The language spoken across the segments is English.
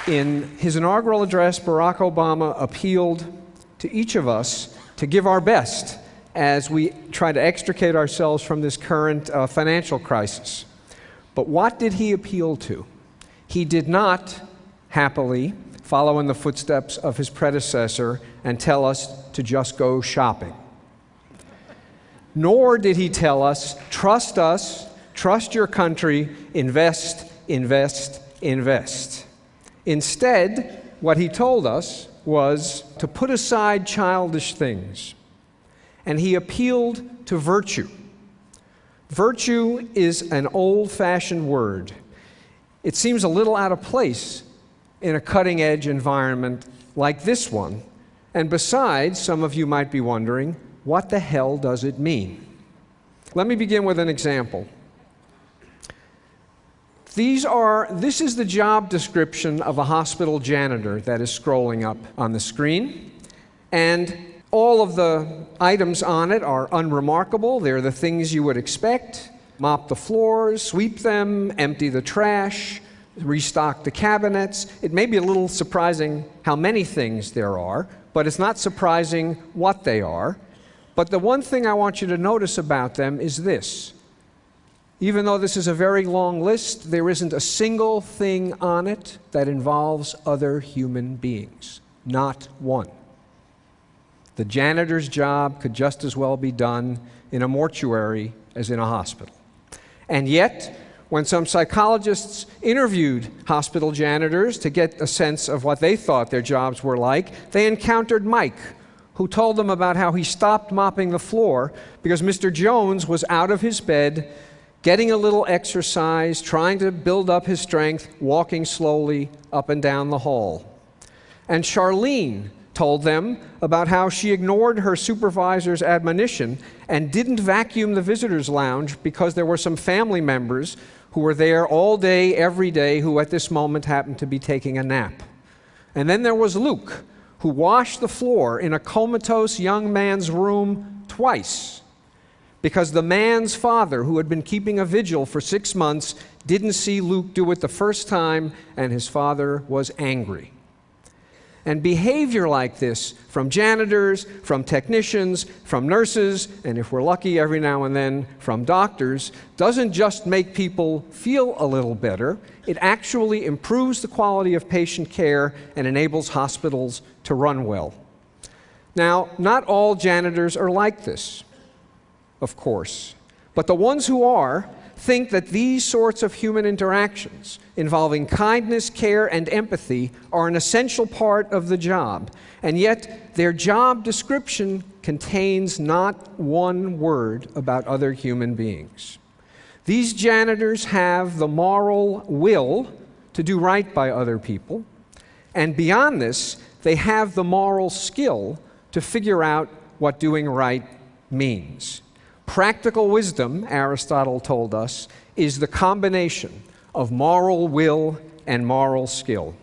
In his inaugural address, Barack Obama appealed to each of us to give our best as we try to extricate ourselves from this current financial crisis. But what did he appeal to? He did not, happily, follow in the footsteps of his predecessor and tell us to just go shopping. Nor did he tell us, trust your country, invest, invest, invest. Instead, what he told us was to put aside childish things. And he appealed to virtue. Virtue is an old-fashioned word. It seems a little out of place in a cutting-edge environment like this one. And besides, some of you might be wondering, what the hell does it mean? Let me begin with an example. This is the job description of a hospital janitor that is scrolling up on the screen. And all of the items on it are unremarkable. They're the things you would expect. Mop the floors, sweep them, empty the trash, restock the cabinets. It may be a little surprising how many things there are, but it's not surprising what they are. But the one thing I want you to notice about them is this. Even though this is a very long list, there isn't a single thing on it that involves other human beings. Not one. The janitor's job could just as well be done in a mortuary as in a hospital. And yet, when some psychologists interviewed hospital janitors to get a sense of what they thought their jobs were like, they encountered Mike, who told them about how he stopped mopping the floor because Mr. Jones was out of his bed, getting a little exercise, trying to build up his strength, walking slowly up and down the hall. And Charlene told them about how she ignored her supervisor's admonition and didn't vacuum the visitors' lounge because there were some family members who were there all day, every day, who at this moment happened to be taking a nap. And then there was Luke, who washed the floor in a comatose young man's room twice because the man's father, who had been keeping a vigil for 6 months, didn't see Luke do it the first time, and his father was angry. And behavior like this from janitors, from technicians, from nurses, and if we're lucky every now and then from doctors, doesn't just make people feel a little better, it actually improves the quality of patient care and enables hospitals to run well. Now, not all janitors are like this, of course, but the ones who are think that these sorts of human interactions involving kindness, care, and empathy are an essential part of the job, and yet their job description contains not one word about other human beings. These janitors have the moral will to do right by other people, and beyond this, they have the moral skill to figure out what doing right means. Practical wisdom, Aristotle told us, is the combination of moral will and moral skill.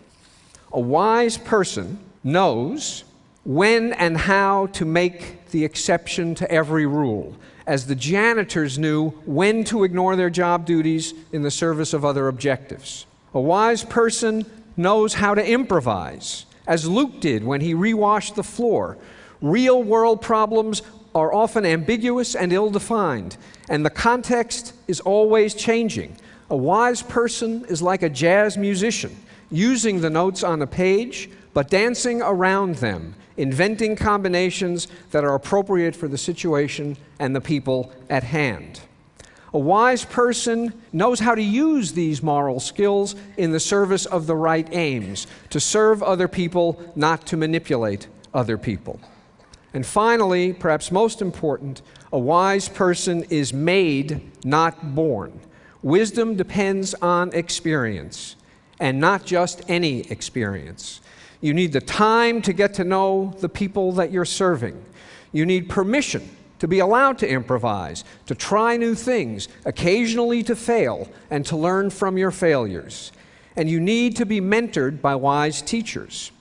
A wise person knows when and how to make the exception to every rule, as the janitors knew when to ignore their job duties in the service of other objectives. A wise person knows how to improvise, as Luke did when he rewashed the floor. Real-world problems are often ambiguous and ill-defined, and the context is always changing. A wise person is like a jazz musician, using the notes on a page, but dancing around them, inventing combinations that are appropriate for the situation and the people at hand. A wise person knows how to use these moral skills in the service of the right aims, to serve other people, not to manipulate other people. And finally, perhaps most important, a wise person is made, not born. Wisdom depends on experience, and not just any experience. You need the time to get to know the people that you're serving. You need permission to be allowed to improvise, to try new things, occasionally to fail, and to learn from your failures. And you need to be mentored by wise teachers.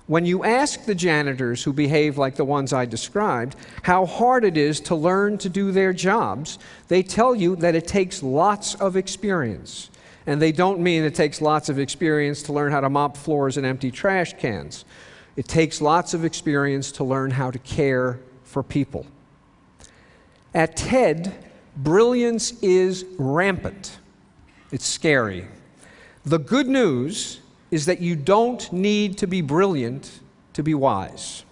When you ask the janitors who behave like the ones I described how hard it is to learn to do their jobs, they tell you that it takes lots of experience. And they don't mean it takes lots of experience to learn how to mop floors and empty trash cans. It takes lots of experience to learn how to care for people. At TED, brilliance is rampant. It's scary. The good news is that you don't need to be brilliant to be wise.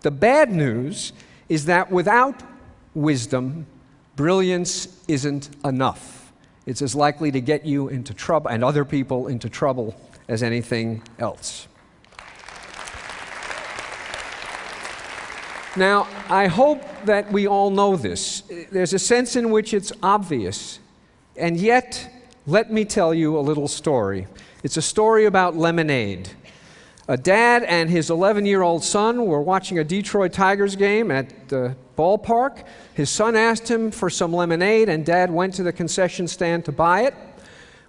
The bad news is that without wisdom, brilliance isn't enough. It's as likely to get you into trouble and other people into trouble as anything else. Now, I hope that we all know this. There's a sense in which it's obvious, and yet, let me tell you a little story. It's a story about lemonade. A dad and his 11-year-old son were watching a Detroit Tigers game at the ballpark. His son asked him for some lemonade, and Dad went to the concession stand to buy it.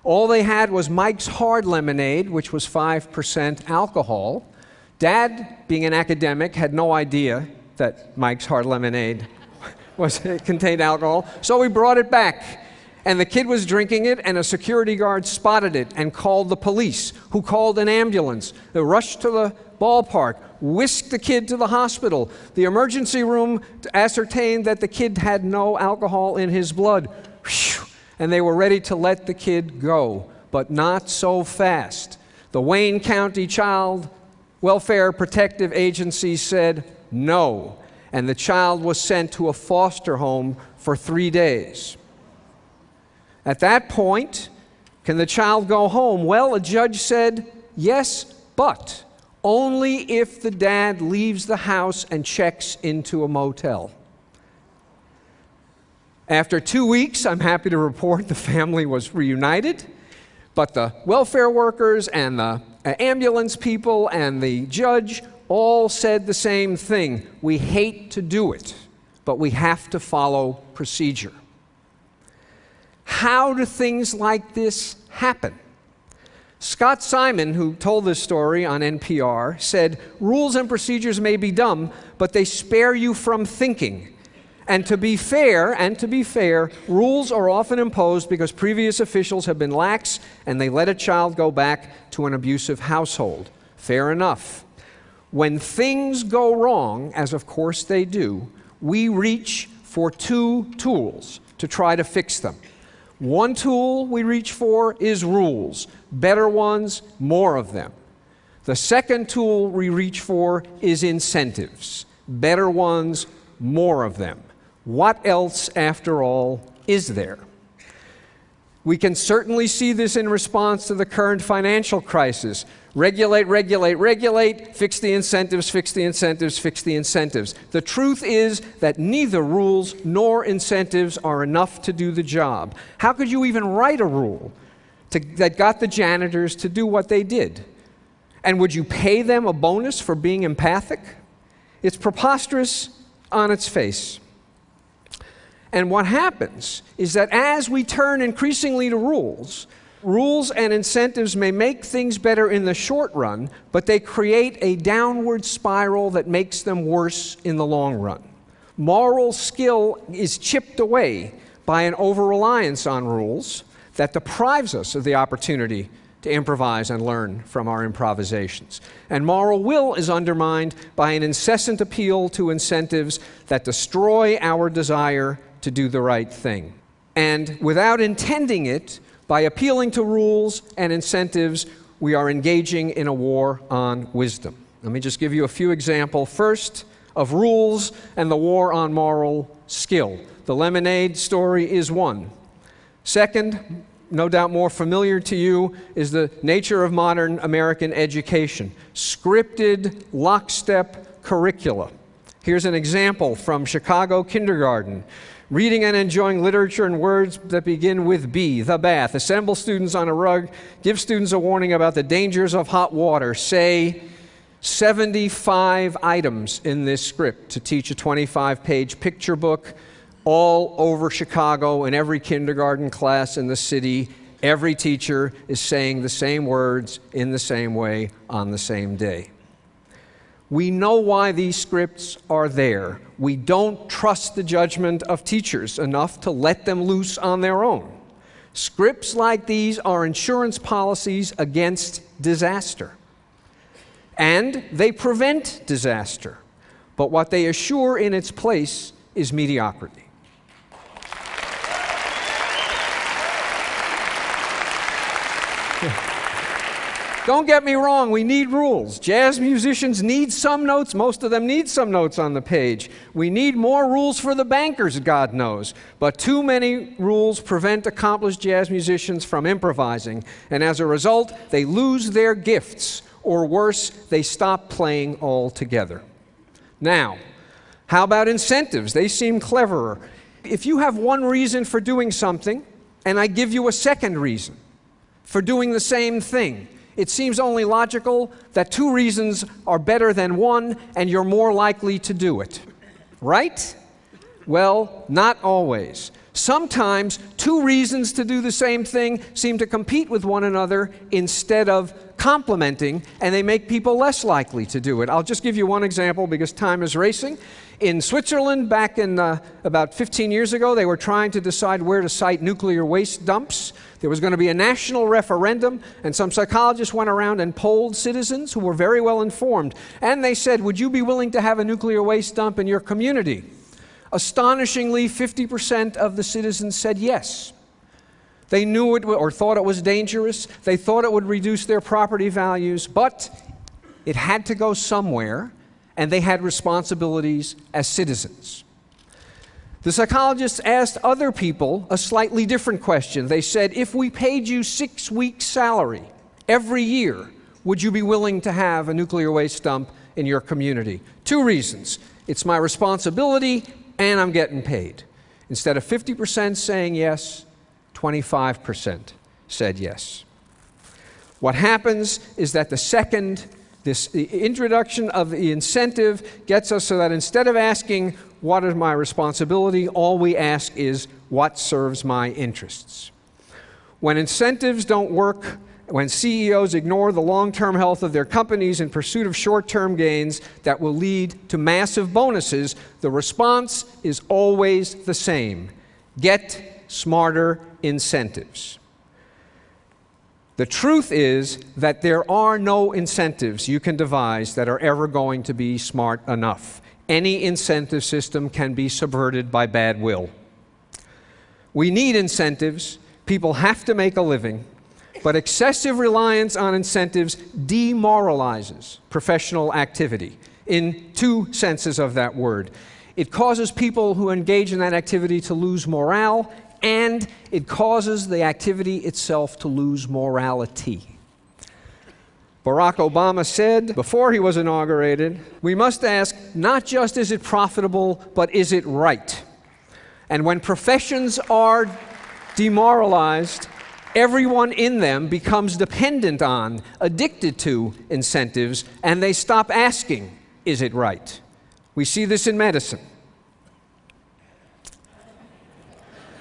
All they had was Mike's Hard Lemonade, which was 5% alcohol. Dad, being an academic, had no idea that Mike's Hard Lemonade contained alcohol, so he brought it back. And the kid was drinking it, and a security guard spotted it and called the police, who called an ambulance. They rushed to the ballpark, whisked the kid to the hospital. The emergency room ascertained that the kid had no alcohol in his blood. And they were ready to let the kid go, but not so fast. The Wayne County Child Welfare Protective Agency said no, and the child was sent to a foster home for 3 days. At that point, can the child go home? Well, a judge said, yes, but only if the dad leaves the house and checks into a motel. After 2 weeks, I'm happy to report the family was reunited, but the welfare workers and the ambulance people and the judge all said the same thing. We hate to do it, but we have to follow procedure. How do things like this happen? Scott Simon, who told this story on NPR, said, rules and procedures may be dumb, but they spare you from thinking. And to be fair, rules are often imposed because previous officials have been lax and they let a child go back to an abusive household. Fair enough. When things go wrong, as of course they do, we reach for two tools to try to fix them. One tool we reach for is rules. Better ones, more of them. The second tool we reach for is incentives. Better ones, more of them. What else, after all, is there? We can certainly see this in response to the current financial crisis. Regulate, regulate, regulate, fix the incentives, fix the incentives, fix the incentives. The truth is that neither rules nor incentives are enough to do the job. How could you even write a rule that got the janitors to do what they did? And would you pay them a bonus for being empathic? It's preposterous on its face. And what happens is that as we turn increasingly to rules, rules and incentives may make things better in the short run, but they create a downward spiral that makes them worse in the long run. Moral skill is chipped away by an over-reliance on rules that deprives us of the opportunity to improvise and learn from our improvisations. And moral will is undermined by an incessant appeal to incentives that destroy our desire to do the right thing. And without intending it, by appealing to rules and incentives, we are engaging in a war on wisdom. Let me just give you a few examples. First, of rules and the war on moral skill. The lemonade story is one. Second, no doubt more familiar to you, is the nature of modern American education. Scripted, lockstep curricula. Here's an example from Chicago kindergarten. Reading and enjoying literature and words that begin with B, the bath. Assemble students on a rug. Give students a warning about the dangers of hot water. Say 75 items in this script to teach a 25-page picture book all over Chicago in every kindergarten class in the city. Every teacher is saying the same words in the same way on the same day. We know why these scripts are there. We don't trust the judgment of teachers enough to let them loose on their own. Scripts like these are insurance policies against disaster. And they prevent disaster. But what they assure in its place is mediocrity. Don't get me wrong, we need rules. Jazz musicians need some notes. Most of them need some notes on the page. We need more rules for the bankers, God knows. But too many rules prevent accomplished jazz musicians from improvising. And as a result, they lose their gifts. Or worse, they stop playing altogether. Now, how about incentives? They seem cleverer. If you have one reason for doing something, and I give you a second reason for doing the same thing, it seems only logical that two reasons are better than one, and you're more likely to do it. Right? Well, not always. Sometimes two reasons to do the same thing seem to compete with one another instead of complementing, and they make people less likely to do it. I'll just give you one example because time is racing. In Switzerland, back in about 15 years ago, they were trying to decide where to site nuclear waste dumps. There was going to be a national referendum, and some psychologists went around and polled citizens who were very well informed. And they said, would you be willing to have a nuclear waste dump in your community? Astonishingly, 50% of the citizens said yes. They knew it or thought it was dangerous. They thought it would reduce their property values, but it had to go somewhere, and they had responsibilities as citizens. The psychologists asked other people a slightly different question. They said, if we paid you 6 weeks' salary every year, would you be willing to have a nuclear waste dump in your community? Two reasons. It's my responsibility, and I'm getting paid. Instead of 50% saying yes, 25% said yes. What happens is that the introduction of the incentive gets us so that instead of asking, what is my responsibility, all we ask is, what serves my interests? When incentives don't work, when CEOs ignore the long-term health of their companies in pursuit of short-term gains that will lead to massive bonuses, the response is always the same. Get smarter incentives. The truth is that there are no incentives you can devise that are ever going to be smart enough. Any incentive system can be subverted by bad will. We need incentives. People have to make a living. But excessive reliance on incentives demoralizes professional activity in two senses of that word. It causes people who engage in that activity to lose morale, and it causes the activity itself to lose morality. Barack Obama said before he was inaugurated, we must ask not just is it profitable, but is it right? And when professions are demoralized, everyone in them becomes dependent on, addicted to incentives, and they stop asking, is it right? We see this in medicine.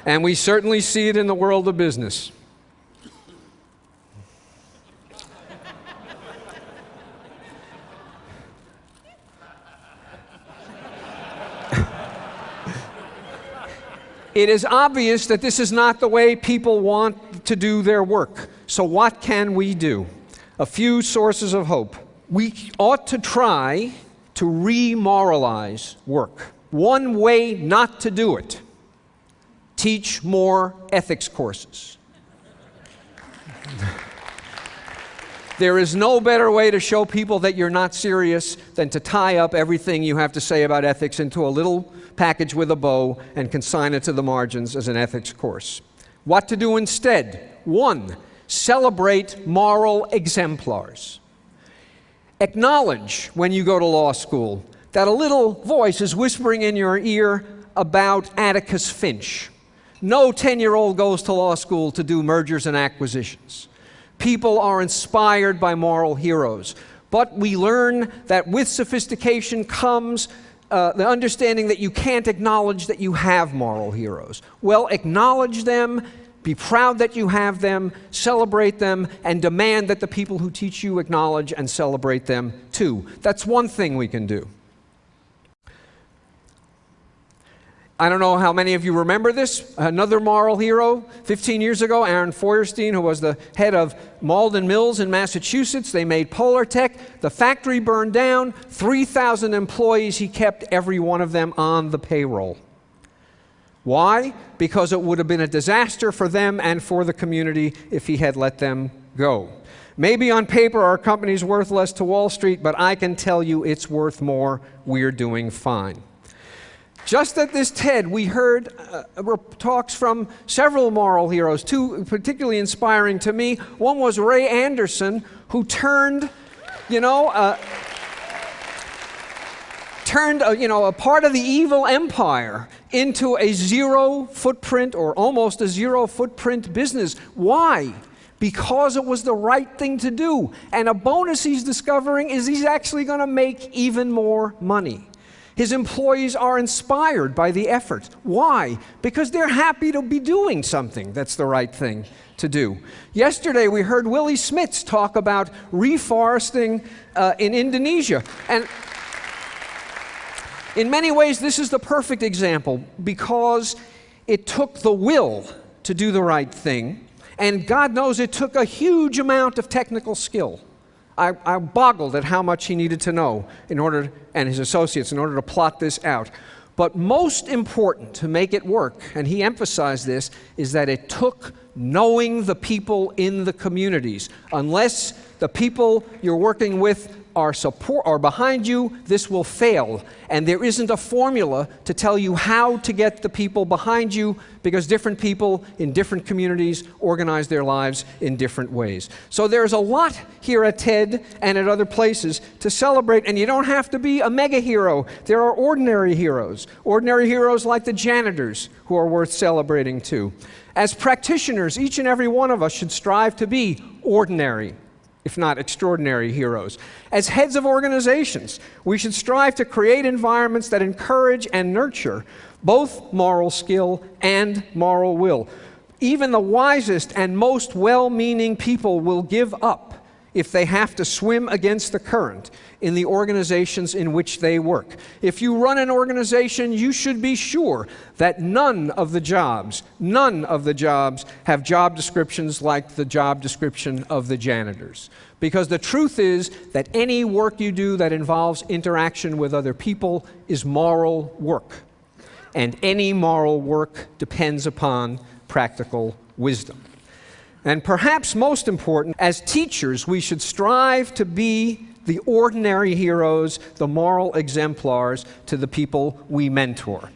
And we certainly see it in the world of business. It is obvious that this is not the way people want to do their work. So what can we do? A few sources of hope. We ought to try to remoralize work. One way not to do it: teach more ethics courses. There is no better way to show people that you're not serious than to tie up everything you have to say about ethics into a little package with a bow and consign it to the margins as an ethics course. What to do instead? 1, celebrate moral exemplars. Acknowledge when you go to law school that a little voice is whispering in your ear about Atticus Finch. No 10-year-old goes to law school to do mergers and acquisitions. People are inspired by moral heroes. But we learn that with sophistication comes the understanding that you can't acknowledge that you have moral heroes. Well, acknowledge them, be proud that you have them, celebrate them, and demand that the people who teach you acknowledge and celebrate them too. That's one thing we can do. I don't know how many of you remember this. Another moral hero, 15 years ago, Aaron Feuerstein, who was the head of Malden Mills in Massachusetts. They made Polar Tech. The factory burned down. 3,000 employees. He kept every one of them on the payroll. Why? Because it would have been a disaster for them and for the community if he had let them go. Maybe on paper our company's worth less to Wall Street, but I can tell you it's worth more. We're doing fine. Just at this TED, we heard talks from several moral heroes, two particularly inspiring to me. One was Ray Anderson, who turned, a part of the evil empire into a zero footprint or almost a zero footprint business. Why? Because it was the right thing to do. And a bonus he's discovering is he's actually going to make even more money. His employees are inspired by the effort. Why? Because they're happy to be doing something that's the right thing to do. Yesterday we heard Willie Smits talk about reforesting in Indonesia. And in many ways this is the perfect example because it took the will to do the right thing, and God knows it took a huge amount of technical skill. I boggled at how much he needed to know and his associates in order to plot this out. But most important to make it work, and he emphasized this, is that it took knowing the people in the communities. Unless the people you're working with are behind you, this will fail. And there isn't a formula to tell you how to get the people behind you because different people in different communities organize their lives in different ways. So there's a lot here at TED and at other places to celebrate, and you don't have to be a mega hero. There are ordinary heroes like the janitors who are worth celebrating too. As practitioners, each and every one of us should strive to be ordinary, if not extraordinary heroes. As heads of organizations, we should strive to create environments that encourage and nurture both moral skill and moral will. Even the wisest and most well-meaning people will give up if they have to swim against the current in the organizations in which they work. If you run an organization, you should be sure that none of the jobs have job descriptions like the job description of the janitors. Because the truth is that any work you do that involves interaction with other people is moral work. And any moral work depends upon practical wisdom. And perhaps most important, as teachers, we should strive to be the ordinary heroes, the moral exemplars to the people we mentor.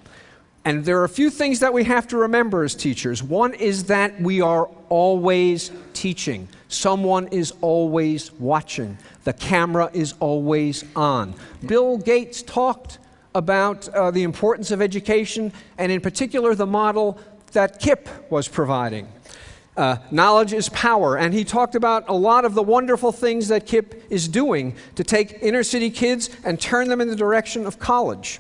And there are a few things that we have to remember as teachers. One is that we are always teaching. Someone is always watching. The camera is always on. Bill Gates talked about the importance of education, and in particular the model that Kip was providing. Knowledge is power, and he talked about a lot of the wonderful things that Kip is doing to take inner city kids and turn them in the direction of college.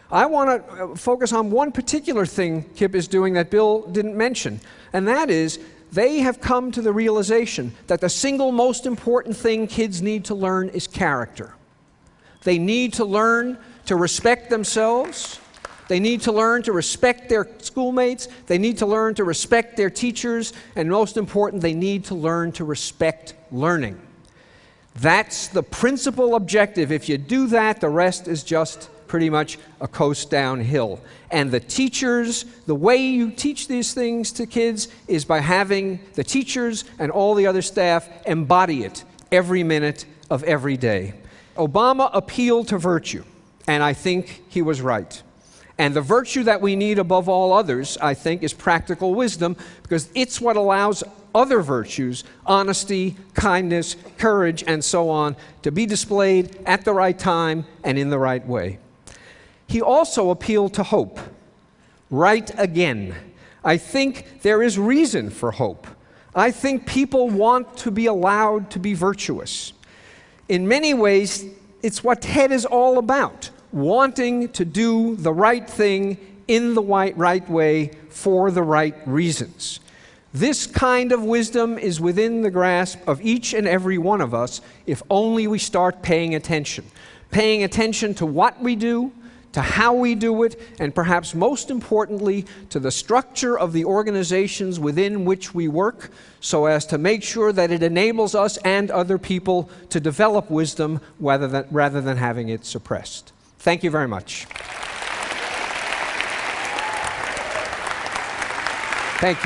I want to focus on one particular thing Kip is doing that Bill didn't mention, and that is they have come to the realization that the single most important thing kids need to learn is character. They need to learn to respect themselves. They need to learn to respect their schoolmates. They need to learn to respect their teachers. And most important, they need to learn to respect learning. That's the principal objective. If you do that, the rest is just pretty much a coast downhill. And the teachers, the way you teach these things to kids is by having the teachers and all the other staff embody it every minute of every day. Obama appealed to virtue, and I think he was right. And the virtue that we need above all others, I think, is practical wisdom, because it's what allows other virtues, honesty, kindness, courage, and so on, to be displayed at the right time and in the right way. He also appealed to hope. Right again. I think there is reason for hope. I think people want to be allowed to be virtuous. In many ways, it's what TED is all about. Wanting to do the right thing in the right way for the right reasons. This kind of wisdom is within the grasp of each and every one of us if only we start paying attention. Paying attention to what we do, to how we do it, and perhaps most importantly, to the structure of the organizations within which we work, so as to make sure that it enables us and other people to develop wisdom rather than having it suppressed. Thank you very much. Thank you.